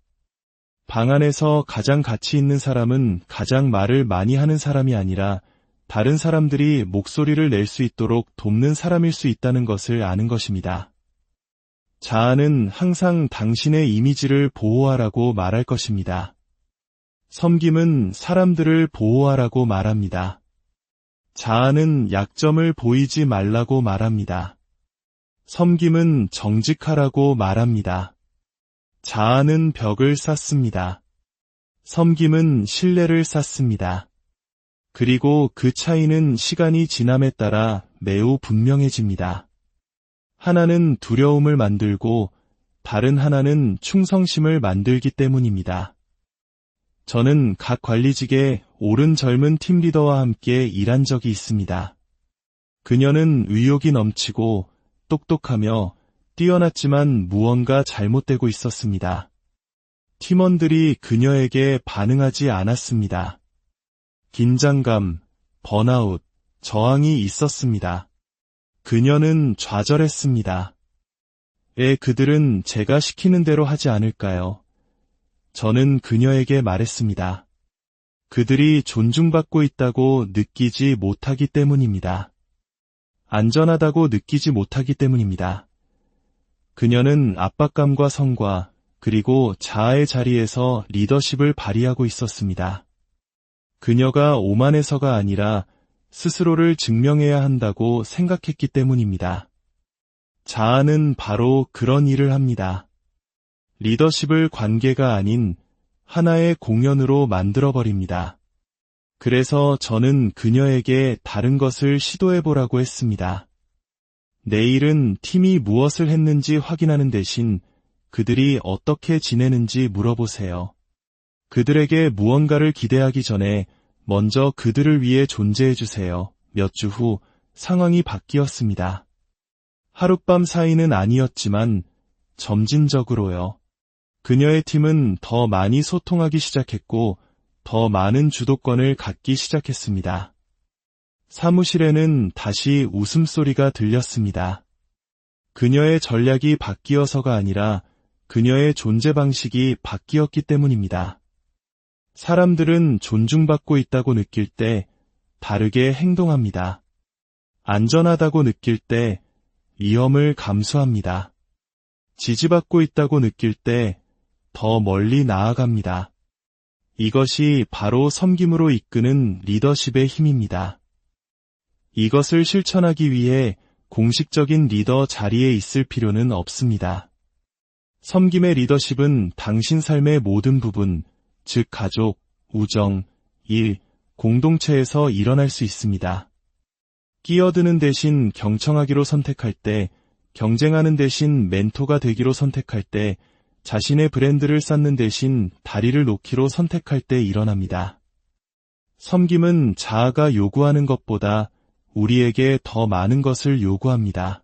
방 안에서 가장 가치 있는 사람은 가장 말을 많이 하는 사람이 아니라 다른 사람들이 목소리를 낼 수 있도록 돕는 사람일 수 있다는 것을 아는 것입니다. 자아는 항상 당신의 이미지를 보호하라고 말할 것입니다. 섬김은 사람들을 보호하라고 말합니다. 자아는 약점을 보이지 말라고 말합니다. 섬김은 정직하라고 말합니다. 자아는 벽을 쌓습니다. 섬김은 신뢰를 쌓습니다. 그리고 그 차이는 시간이 지남에 따라 매우 분명해집니다. 하나는 두려움을 만들고 다른 하나는 충성심을 만들기 때문입니다. 저는 각 관리직에 오른 젊은 팀리더와 함께 일한 적이 있습니다. 그녀는 의욕이 넘치고 똑똑하며 뛰어났지만 무언가 잘못되고 있었습니다. 팀원들이 그녀에게 반응하지 않았습니다. 긴장감, 번아웃, 저항이 있었습니다. 그녀는 좌절했습니다. 그들은 제가 시키는 대로 하지 않을까요? 저는 그녀에게 말했습니다. 그들이 존중받고 있다고 느끼지 못하기 때문입니다. 안전하다고 느끼지 못하기 때문입니다. 그녀는 압박감과 성과 그리고 자아의 자리에서 리더십을 발휘하고 있었습니다. 그녀가 오만해서가 아니라 스스로를 증명해야 한다고 생각했기 때문입니다. 자아는 바로 그런 일을 합니다. 리더십을 관계가 아닌 하나의 공연으로 만들어버립니다. 그래서 저는 그녀에게 다른 것을 시도해보라고 했습니다. 내일은 팀이 무엇을 했는지 확인하는 대신 그들이 어떻게 지내는지 물어보세요. 그들에게 무언가를 기대하기 전에 먼저 그들을 위해 존재해주세요. 몇 주 후 상황이 바뀌었습니다. 하룻밤 사이는 아니었지만 점진적으로요. 그녀의 팀은 더 많이 소통하기 시작했고 더 많은 주도권을 갖기 시작했습니다. 사무실에는 다시 웃음소리가 들렸습니다. 그녀의 전략이 바뀌어서가 아니라 그녀의 존재 방식이 바뀌었기 때문입니다. 사람들은 존중받고 있다고 느낄 때 다르게 행동합니다. 안전하다고 느낄 때 위험을 감수합니다. 지지받고 있다고 느낄 때 더 멀리 나아갑니다. 이것이 바로 섬김으로 이끄는 리더십의 힘입니다. 이것을 실천하기 위해 공식적인 리더 자리에 있을 필요는 없습니다. 섬김의 리더십은 당신 삶의 모든 부분, 즉 가족, 우정, 일, 공동체에서 일어날 수 있습니다. 끼어드는 대신 경청하기로 선택할 때, 경쟁하는 대신 멘토가 되기로 선택할 때, 자신의 브랜드를 쌓는 대신 다리를 놓기로 선택할 때 일어납니다. 섬김은 자아가 요구하는 것보다 우리에게 더 많은 것을 요구합니다.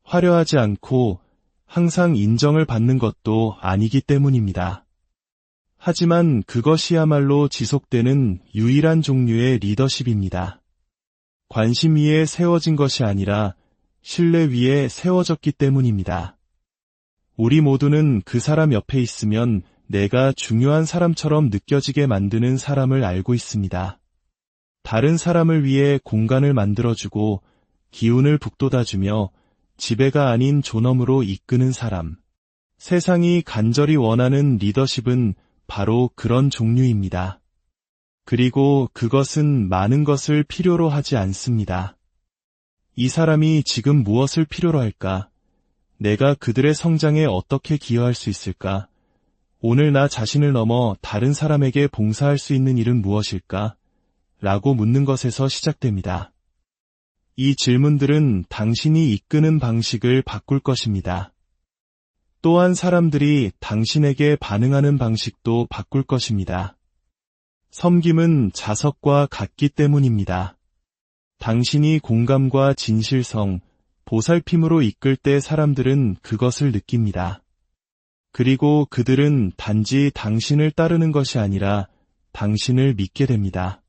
화려하지 않고 항상 인정을 받는 것도 아니기 때문입니다. 하지만 그것이야말로 지속되는 유일한 종류의 리더십입니다. 관심 위에 세워진 것이 아니라 신뢰 위에 세워졌기 때문입니다. 우리 모두는 그 사람 옆에 있으면 내가 중요한 사람처럼 느껴지게 만드는 사람을 알고 있습니다. 다른 사람을 위해 공간을 만들어주고 기운을 북돋아주며 지배가 아닌 존엄으로 이끄는 사람. 세상이 간절히 원하는 리더십은 바로 그런 종류입니다. 그리고 그것은 많은 것을 필요로 하지 않습니다. 이 사람이 지금 무엇을 필요로 할까? 내가 그들의 성장에 어떻게 기여할 수 있을까? 오늘 나 자신을 넘어 다른 사람에게 봉사할 수 있는 일은 무엇일까? 라고 묻는 것에서 시작됩니다. 이 질문들은 당신이 이끄는 방식을 바꿀 것입니다. 또한 사람들이 당신에게 반응하는 방식도 바꿀 것입니다. 섬김은 자석과 같기 때문입니다. 당신이 공감과 진실성, 보살핌으로 이끌 때 사람들은 그것을 느낍니다. 그리고 그들은 단지 당신을 따르는 것이 아니라 당신을 믿게 됩니다.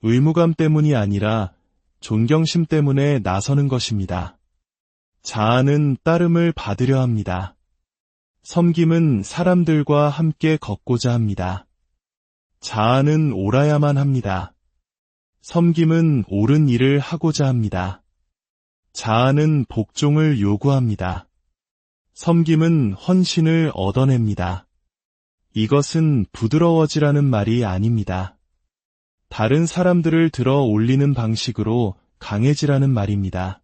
의무감 때문이 아니라 존경심 때문에 나서는 것입니다. 자아는 따름을 받으려 합니다. 섬김은 사람들과 함께 걷고자 합니다. 자아는 옳아야만 합니다. 섬김은 옳은 일을 하고자 합니다. 자아는 복종을 요구합니다. 섬김은 헌신을 얻어냅니다. 이것은 부드러워지라는 말이 아닙니다. 다른 사람들을 들어 올리는 방식으로 강해지라는 말입니다.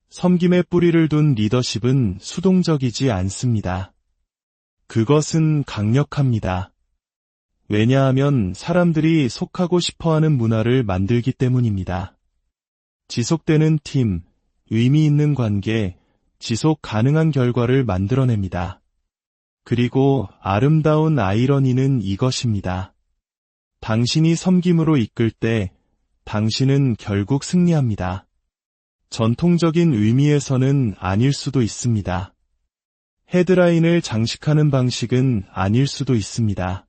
섬김의 뿌리를 둔 리더십은 수동적이지 않습니다. 그것은 강력합니다. 왜냐하면 사람들이 속하고 싶어하는 문화를 만들기 때문입니다. 지속되는 팀, 의미 있는 관계, 지속 가능한 결과를 만들어냅니다. 그리고 아름다운 아이러니는 이것입니다. 당신이 섬김으로 이끌 때 당신은 결국 승리합니다. 전통적인 의미에서는 아닐 수도 있습니다. 헤드라인을 장식하는 방식은 아닐 수도 있습니다.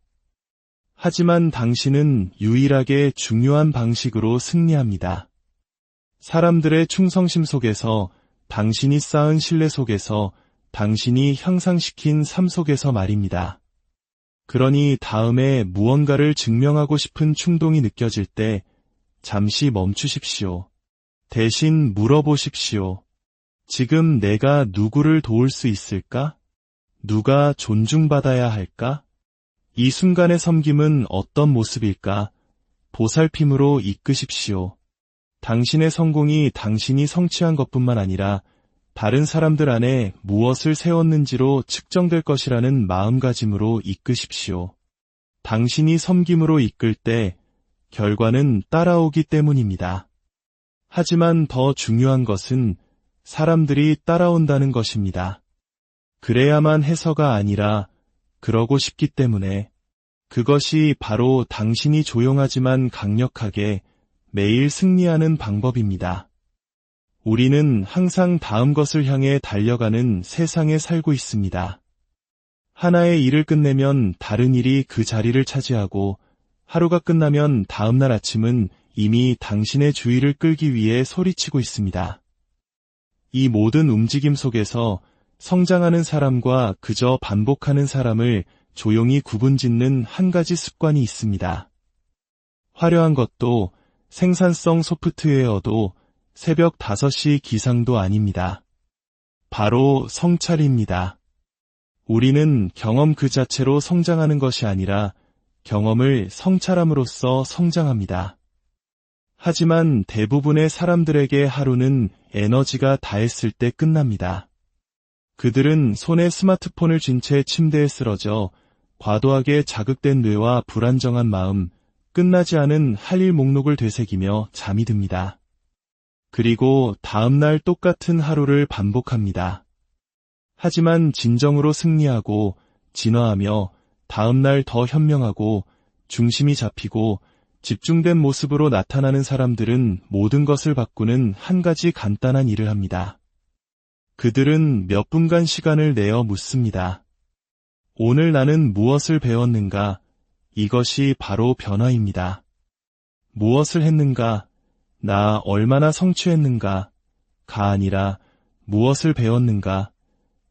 하지만 당신은 유일하게 중요한 방식으로 승리합니다. 사람들의 충성심 속에서 당신이 쌓은 신뢰 속에서, 당신이 향상시킨 삶 속에서 말입니다. 그러니 다음에 무언가를 증명하고 싶은 충동이 느껴질 때 잠시 멈추십시오. 대신 물어보십시오. 지금 내가 누구를 도울 수 있을까? 누가 존중받아야 할까? 이 순간의 섬김은 어떤 모습일까? 보살핌으로 이끄십시오. 당신의 성공이 당신이 성취한 것뿐만 아니라 다른 사람들 안에 무엇을 세웠는지로 측정될 것이라는 마음가짐으로 이끄십시오. 당신이 섬김으로 이끌 때 결과는 따라오기 때문입니다. 하지만 더 중요한 것은 사람들이 따라온다는 것입니다. 그래야만 해서가 아니라 그러고 싶기 때문에 그것이 바로 당신이 조용하지만 강력하게 매일 승리하는 방법입니다. 우리는 항상 다음 것을 향해 달려가는 세상에 살고 있습니다. 하나의 일을 끝내면 다른 일이 그 자리를 차지하고 하루가 끝나면 다음날 아침은 이미 당신의 주의를 끌기 위해 소리치고 있습니다. 이 모든 움직임 속에서 성장하는 사람과 그저 반복하는 사람을 조용히 구분짓는 한 가지 습관이 있습니다. 화려한 것도 생산성 소프트웨어도 새벽 5시 기상도 아닙니다. 바로 성찰입니다. 우리는 경험 그 자체로 성장하는 것이 아니라 경험을 성찰함으로써 성장합니다. 하지만 대부분의 사람들에게 하루는 에너지가 다했을 때 끝납니다. 그들은 손에 스마트폰을 쥔 채 침대에 쓰러져 과도하게 자극된 뇌와 불안정한 마음, 끝나지 않은 할 일 목록을 되새기며 잠이 듭니다. 그리고 다음날 똑같은 하루를 반복합니다. 하지만 진정으로 승리하고 진화하며 다음날 더 현명하고 중심이 잡히고 집중된 모습으로 나타나는 사람들은 모든 것을 바꾸는 한 가지 간단한 일을 합니다. 그들은 몇 분간 시간을 내어 묻습니다. 오늘 나는 무엇을 배웠는가? 이것이 바로 변화입니다. 무엇을 했는가? 나 얼마나 성취했는가? 가 아니라 무엇을 배웠는가?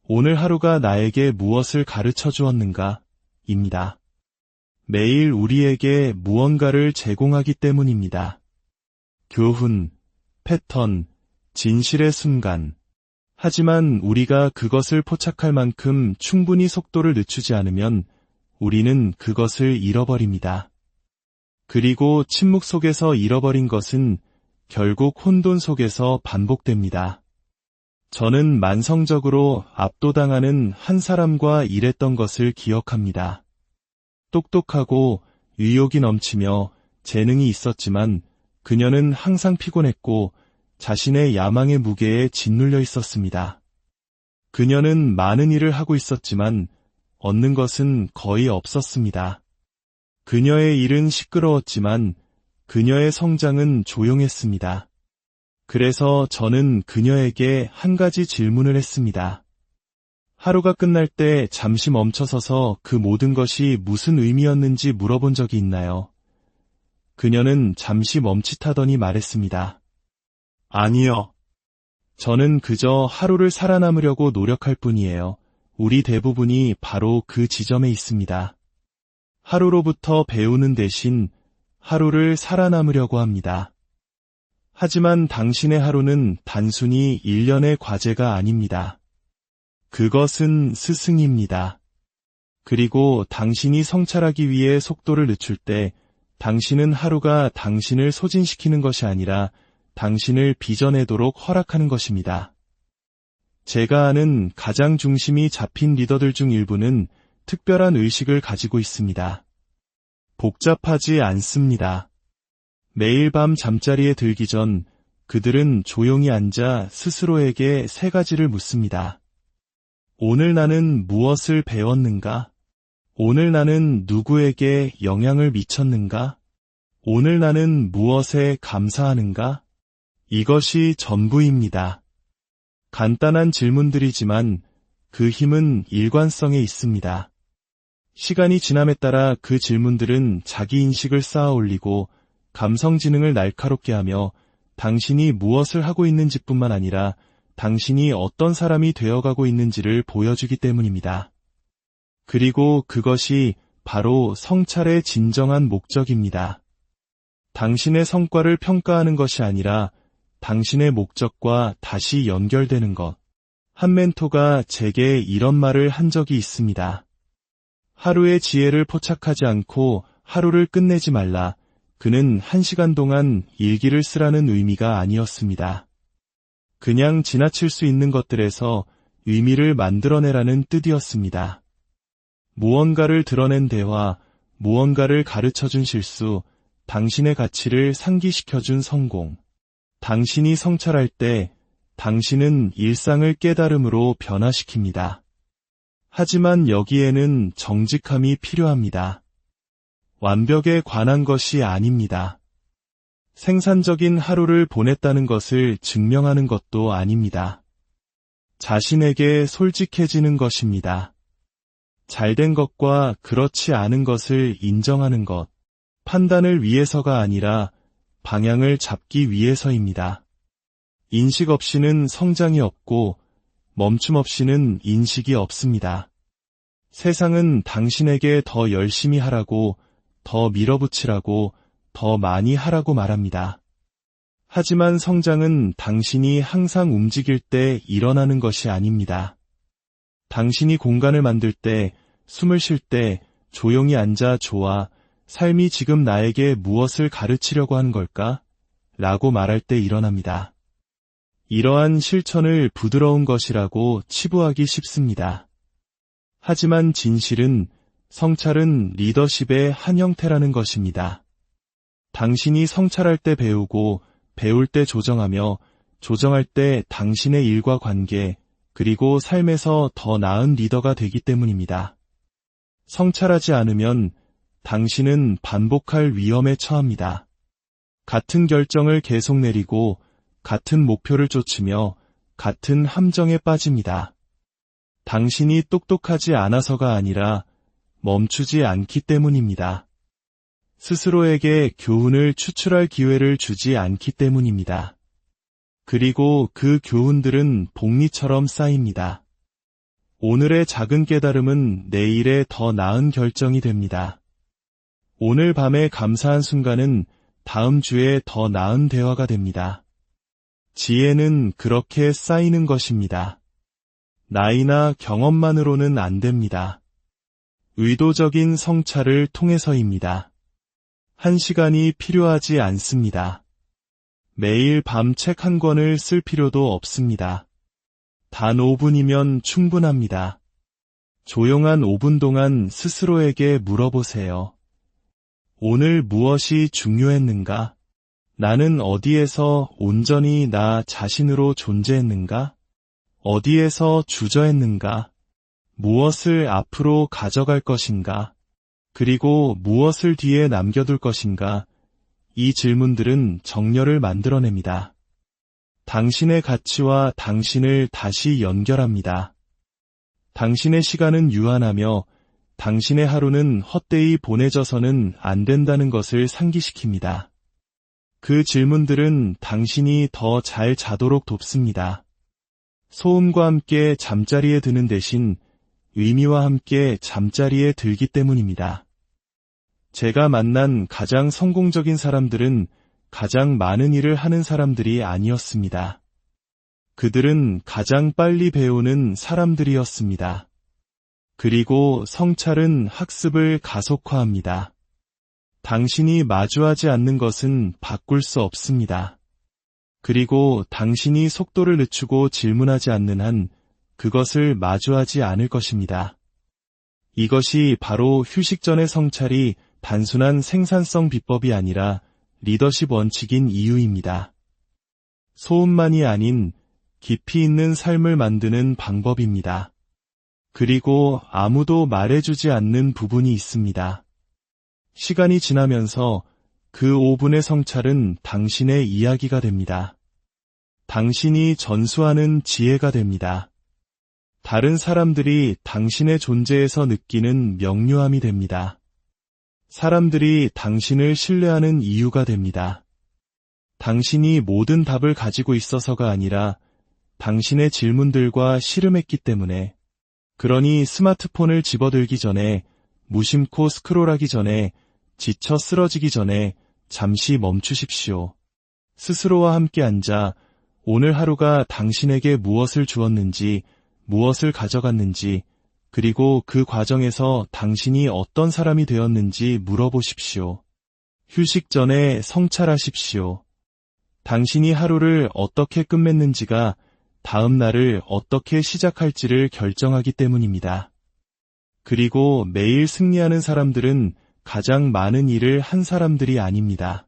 오늘 하루가 나에게 무엇을 가르쳐 주었는가? 입니다. 매일 우리에게 무언가를 제공하기 때문입니다. 교훈, 패턴, 진실의 순간. 하지만 우리가 그것을 포착할 만큼 충분히 속도를 늦추지 않으면 우리는 그것을 잃어버립니다. 그리고 침묵 속에서 잃어버린 것은 결국 혼돈 속에서 반복됩니다. 저는 만성적으로 압도당하는 한 사람과 일했던 것을 기억합니다. 똑똑하고 의욕이 넘치며 재능이 있었지만 그녀는 항상 피곤했고 자신의 야망의 무게에 짓눌려 있었습니다. 그녀는 많은 일을 하고 있었지만 얻는 것은 거의 없었습니다. 그녀의 일은 시끄러웠지만 그녀의 성장은 조용했습니다. 그래서 저는 그녀에게 한 가지 질문을 했습니다. 하루가 끝날 때 잠시 멈춰서서 그 모든 것이 무슨 의미였는지 물어본 적이 있나요? 그녀는 잠시 멈칫하더니 말했습니다. 아니요. 저는 그저 하루를 살아남으려고 노력할 뿐이에요. 우리 대부분이 바로 그 지점에 있습니다. 하루로부터 배우는 대신 하루를 살아남으려고 합니다. 하지만 당신의 하루는 단순히 일련의 과제가 아닙니다. 그것은 스승입니다. 그리고 당신이 성찰하기 위해 속도를 늦출 때 당신은 하루가 당신을 소진시키는 것이 아니라 당신을 빚어내도록 허락하는 것입니다. 제가 아는 가장 중심이 잡힌 리더들 중 일부는 특별한 의식을 가지고 있습니다. 복잡하지 않습니다. 매일 밤 잠자리에 들기 전 그들은 조용히 앉아 스스로에게 3가지를 묻습니다. 오늘 나는 무엇을 배웠는가? 오늘 나는 누구에게 영향을 미쳤는가? 오늘 나는 무엇에 감사하는가? 이것이 전부입니다. 간단한 질문들이지만 그 힘은 일관성에 있습니다. 시간이 지남에 따라 그 질문들은 자기 인식을 쌓아 올리고 감성 지능을 날카롭게 하며 당신이 무엇을 하고 있는지뿐만 아니라 당신이 어떤 사람이 되어가고 있는지를 보여주기 때문입니다. 그리고 그것이 바로 성찰의 진정한 목적입니다. 당신의 성과를 평가하는 것이 아니라 당신의 목적과 다시 연결되는 것. 한 멘토가 제게 이런 말을 한 적이 있습니다. 하루의 지혜를 포착하지 않고 하루를 끝내지 말라. 그는 1시간 동안 일기를 쓰라는 의미가 아니었습니다. 그냥 지나칠 수 있는 것들에서 의미를 만들어내라는 뜻이었습니다. 무언가를 드러낸 대화, 무언가를 가르쳐준 실수, 당신의 가치를 상기시켜준 성공. 당신이 성찰할 때 당신은 일상을 깨달음으로 변화시킵니다. 하지만 여기에는 정직함이 필요합니다. 완벽에 관한 것이 아닙니다. 생산적인 하루를 보냈다는 것을 증명하는 것도 아닙니다. 자신에게 솔직해지는 것입니다. 잘된 것과 그렇지 않은 것을 인정하는 것, 판단을 위해서가 아니라 방향을 잡기 위해서입니다. 인식 없이는 성장이 없고 멈춤 없이는 인식이 없습니다. 세상은 당신에게 더 열심히 하라고, 더 밀어붙이라고, 더 많이 하라고 말합니다. 하지만 성장은 당신이 항상 움직일 때 일어나는 것이 아닙니다. 당신이 공간을 만들 때, 숨을 쉴 때, 조용히 앉아 좋아, 삶이 지금 나에게 무엇을 가르치려고 하는 걸까? 라고 말할 때 일어납니다. 이러한 실천을 부드러운 것이라고 치부하기 쉽습니다. 하지만 진실은, 성찰은 리더십의 한 형태라는 것입니다. 당신이 성찰할 때 배우고, 배울 때 조정하며, 조정할 때 당신의 일과 관계, 그리고 삶에서 더 나은 리더가 되기 때문입니다. 성찰하지 않으면 당신은 반복할 위험에 처합니다. 같은 결정을 계속 내리고 같은 목표를 쫓으며 같은 함정에 빠집니다. 당신이 똑똑하지 않아서가 아니라 멈추지 않기 때문입니다. 스스로에게 교훈을 추출할 기회를 주지 않기 때문입니다. 그리고 그 교훈들은 복리처럼 쌓입니다. 오늘의 작은 깨달음은 내일의 더 나은 결정이 됩니다. 오늘 밤에 감사한 순간은 다음 주에 더 나은 대화가 됩니다. 지혜는 그렇게 쌓이는 것입니다. 나이나 경험만으로는 안 됩니다. 의도적인 성찰을 통해서입니다. 1시간이 필요하지 않습니다. 매일 밤 책 한 권을 쓸 필요도 없습니다. 단 5분이면 충분합니다. 조용한 5분 동안 스스로에게 물어보세요. 오늘 무엇이 중요했는가? 나는 어디에서 온전히 나 자신으로 존재했는가? 어디에서 주저했는가? 무엇을 앞으로 가져갈 것인가? 그리고 무엇을 뒤에 남겨둘 것인가? 이 질문들은 정렬을 만들어냅니다. 당신의 가치와 당신을 다시 연결합니다. 당신의 시간은 유한하며 당신의 하루는 헛되이 보내져서는 안 된다는 것을 상기시킵니다. 그 질문들은 당신이 더 잘 자도록 돕습니다. 소음과 함께 잠자리에 드는 대신 의미와 함께 잠자리에 들기 때문입니다. 제가 만난 가장 성공적인 사람들은 가장 많은 일을 하는 사람들이 아니었습니다. 그들은 가장 빨리 배우는 사람들이었습니다. 그리고 성찰은 학습을 가속화합니다. 당신이 마주하지 않는 것은 바꿀 수 없습니다. 그리고 당신이 속도를 늦추고 질문하지 않는 한 그것을 마주하지 않을 것입니다. 이것이 바로 휴식 전의 성찰이 단순한 생산성 비법이 아니라 리더십 원칙인 이유입니다. 소음만이 아닌 깊이 있는 삶을 만드는 방법입니다. 그리고 아무도 말해주지 않는 부분이 있습니다. 시간이 지나면서 그 5분의 성찰은 당신의 이야기가 됩니다. 당신이 전수하는 지혜가 됩니다. 다른 사람들이 당신의 존재에서 느끼는 명료함이 됩니다. 사람들이 당신을 신뢰하는 이유가 됩니다. 당신이 모든 답을 가지고 있어서가 아니라 당신의 질문들과 씨름했기 때문에. 그러니 스마트폰을 집어들기 전에, 무심코 스크롤하기 전에, 지쳐 쓰러지기 전에 잠시 멈추십시오. 스스로와 함께 앉아 오늘 하루가 당신에게 무엇을 주었는지, 무엇을 가져갔는지, 그리고 그 과정에서 당신이 어떤 사람이 되었는지 물어보십시오. 휴식 전에 성찰하십시오. 당신이 하루를 어떻게 끝맺는지가 다음 날을 어떻게 시작할지를 결정하기 때문입니다. 그리고 매일 승리하는 사람들은 가장 많은 일을 한 사람들이 아닙니다.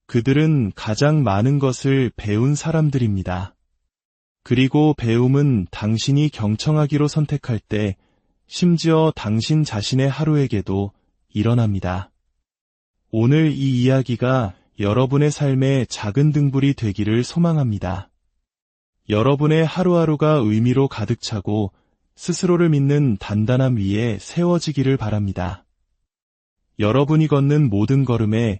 그들은 가장 많은 것을 배운 사람들입니다. 그리고 배움은 당신이 경청하기로 선택할 때, 심지어 당신 자신의 하루에게도 일어납니다. 오늘 이 이야기가 여러분의 삶의 작은 등불이 되기를 소망합니다. 여러분의 하루하루가 의미로 가득 차고 스스로를 믿는 단단함 위에 세워지기를 바랍니다. 여러분이 걷는 모든 걸음에